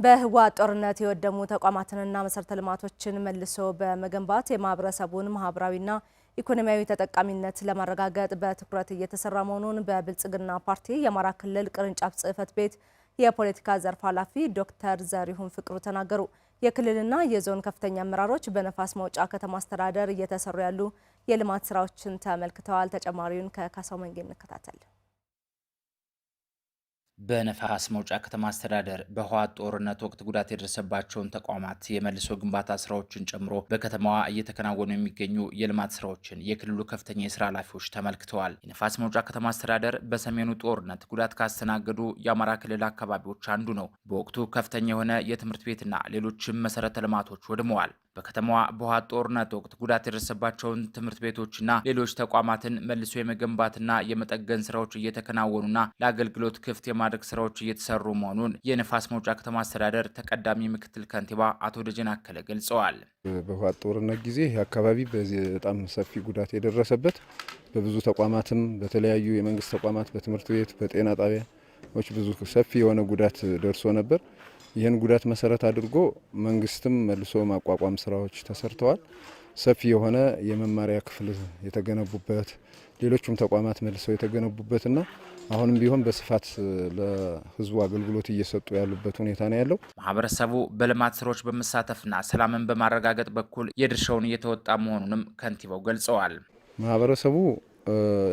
በህወሓት ጦርነት የወደሙ ተቋማትንና መሰረተ ልማቶችን መልሶ በመገንባት የማህበረሰቡን ማህበራዊና ኢኮኖሚያዊ ተጠቃሚነት ለማረጋገጥ በትኩረት እየተሰራ መሆኑን በብልጽግና ፓርቲ የአማራ ክልል ቅርንጫፍ ጽሕፈት ቤት የፖለቲካ ዘርፍ ኃላፊ ዶክተር ዘሪሁን ፍቅሩ ተናገሩ። የክልልና የዞን ከፍተኛ አመራሮች በነፋስ መውጫ ከተማ አስተዳደር እየተሰሩ ያሉ የልማት ስራዎችን ተመልክተዋል። ተጨማሪውን ከካሳው መንጌ እንከታተል። በነፋስ መውጫ ከተማ አስተዳደር በህወሓት ጦርነት ወቅት ጉዳት የደረሰባቸውን ተቋማት የመልሶ ግንባታ ስራዎችን ጨምሮ በከተማዋ እየተከናወኑ የሚገኙ የልማት ስራዎችን የክልሉ ከፍተኛ የስራ ኃላፊዎች ተመልክተዋል። የነፋስ መውጫ ከተማ አስተዳደር በሰሜኑ ጦርነት ጉዳት ካስተናገዱ የአማራ ክልል አካባቢዎች አንዱ ነው። በወቅቱ ከፍተኛ የሆነ የትምህርት ቤትና ሌሎችም መሰረተ ልማቶች ወድመዋል። በከተማዋ በህወሓት ጦርነት ወቅት ጉዳት የደረሰባቸውን ትምህርት ቤቶችና ሌሎች ተቋማትን መልሶ የመገንባትና የመጠገን ስራዎች እየተከናወኑና ለአገልግሎት ክፍት የማድረግ ስራዎች እየተሰሩ መሆኑን የነፋስ መውጫ ከተማ አስተዳደር ተቀዳሚ ምክትል ከንቲባ አቶ ደጀን አከለ ገልጸዋል። በህወሓት ጦርነት ጊዜ ይህ አካባቢ በጣም ሰፊ ጉዳት የደረሰበት በብዙ ተቋማትም በተለያዩ የመንግስት ተቋማት በትምህርት ቤት በጤና ጣቢያዎች ብዙ ሰፊ የሆነ ጉዳት ደርሶ ነበር። ይህን ጉዳት መሰረት አድርጎ መንግስትም መልሶ ማቋቋም ስራዎች ተሰርተዋል። ሰፊ የሆነ የመማሪያ ክፍል የተገነቡበት ሌሎችም ተቋማት መልሰው የተገነቡበትና አሁንም ቢሆን በስፋት ለህዝቡ አገልግሎት እየሰጡ ያሉበት ሁኔታ ነው ያለው። ማህበረሰቡ በልማት ስራዎች በመሳተፍና ሰላምን በማረጋገጥ በኩል የድርሻውን እየተወጣ መሆኑንም ከንቲባው ገልጸዋል። ማህበረሰቡ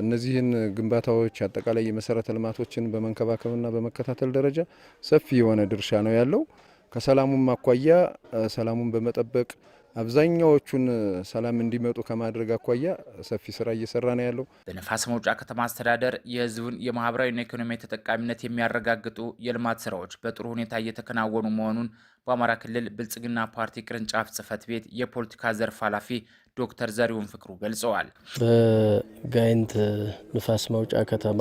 እነዚህን ግንባታዎች አጠቃላይ የመሰረተ ልማቶችን በመንከባከብና በመከታተል ደረጃ ሰፊ የሆነ ድርሻ ነው ያለው። ከሰላሙም አኳያ ሰላሙን በመጠበቅ አብዛኛዎቹን ሰላም እንዲመጡ ከማድረግ አኳያ ሰፊ ስራ እየሰራ ነው ያለው። በነፋስ መውጫ ከተማ አስተዳደር የህዝቡን የማህበራዊና ኢኮኖሚያዊ ተጠቃሚነት የሚያረጋግጡ የልማት ስራዎች በጥሩ ሁኔታ እየተከናወኑ መሆኑን በአማራ ክልል ብልጽግና ፓርቲ ቅርንጫፍ ጽሕፈት ቤት የፖለቲካ ዘርፍ ኃላፊ ዶክተር ዘሪሁን ፍቅሩ ገልጸዋል። በጋይንት ንፋስ መውጫ ከተማ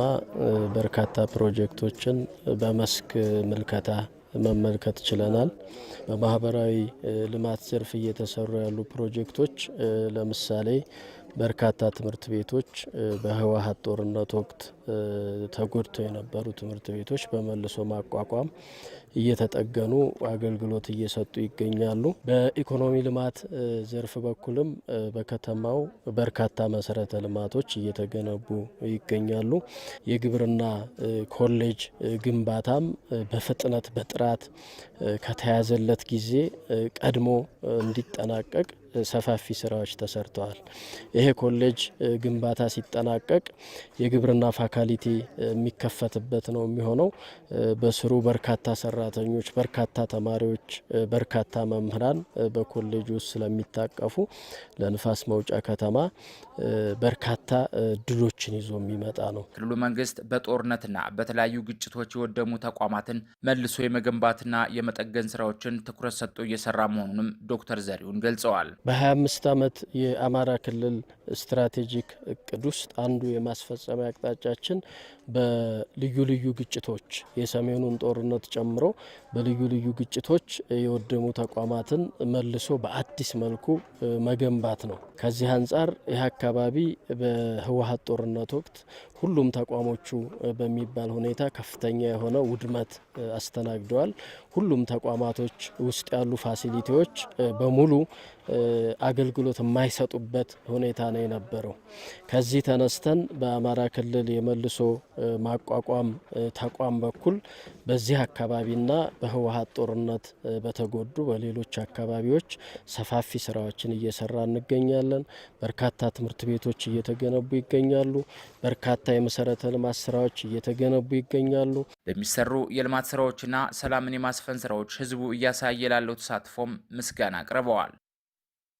በርካታ ፕሮጀክቶችን በመስክ ምልከታ መመልከት ችለናል። በማህበራዊ ልማት ዘርፍ እየተሰሩ ያሉ ፕሮጀክቶች ለምሳሌ በርካታ ትምህርት ቤቶች በህወሓት ጦርነት ወቅት ተጎድተው የነበሩ ትምህርት ቤቶች በመልሶ ማቋቋም እየተጠገኑ አገልግሎት እየሰጡ ይገኛሉ። በኢኮኖሚ ልማት ዘርፍ በኩልም በከተማው በርካታ መሰረተ ልማቶች እየተገነቡ ይገኛሉ። የግብርና ኮሌጅ ግንባታም በፍጥነት በጥራት ከተያዘለት ጊዜ ቀድሞ እንዲጠናቀቅ ሰፋፊ ስራዎች ተሰርተዋል። ይሄ ኮሌጅ ግንባታ ሲጠናቀቅ የግብርና ፋካልቲ የሚከፈትበት ነው የሚሆነው። በስሩ በርካታ ሰራተኞች፣ በርካታ ተማሪዎች፣ በርካታ መምህራን በኮሌጅ ውስጥ ስለሚታቀፉ ለንፋስ መውጫ ከተማ በርካታ ድሎችን ይዞ የሚመጣ ነው። ክልሉ መንግስት በጦርነትና በተለያዩ ግጭቶች የወደሙ ተቋማትን መልሶ የመገንባትና የመጠገን ስራዎችን ትኩረት ሰጥቶ እየሰራ መሆኑንም ዶክተር ዘሪሁን ገልጸዋል። በ25 ዓመት የአማራ ክልል ስትራቴጂክ እቅድ ውስጥ አንዱ የማስፈጸሚያ አቅጣጫችን በልዩ ልዩ ግጭቶች የሰሜኑን ጦርነት ጨምሮ በልዩ ልዩ ግጭቶች የወደሙ ተቋማትን መልሶ በአዲስ መልኩ መገንባት ነው። ከዚህ አንጻር ይህ አካባቢ በህወሓት ጦርነት ወቅት ሁሉም ተቋሞቹ በሚባል ሁኔታ ከፍተኛ የሆነ ውድመት አስተናግደዋል። ሁሉም ተቋማቶች ውስጥ ያሉ ፋሲሊቲዎች በሙሉ አገልግሎት የማይሰጡበት ሁኔታ ነው የነበረው። ከዚህ ተነስተን በአማራ ክልል የመልሶ ማቋቋም ተቋም በኩል በዚህ አካባቢና በህወሓት ጦርነት በተጎዱ በሌሎች አካባቢዎች ሰፋፊ ስራዎችን እየሰራ እንገኛለን። በርካታ ትምህርት ቤቶች እየተገነቡ ይገኛሉ። በርካታ የመሰረተ ልማት ስራዎች እየተገነቡ ይገኛሉ። በሚሰሩ የልማት ስራዎችና ሰላምን የማስፈን ስራዎች ህዝቡ እያሳየ ላለው ተሳትፎም ምስጋና አቅርበዋል።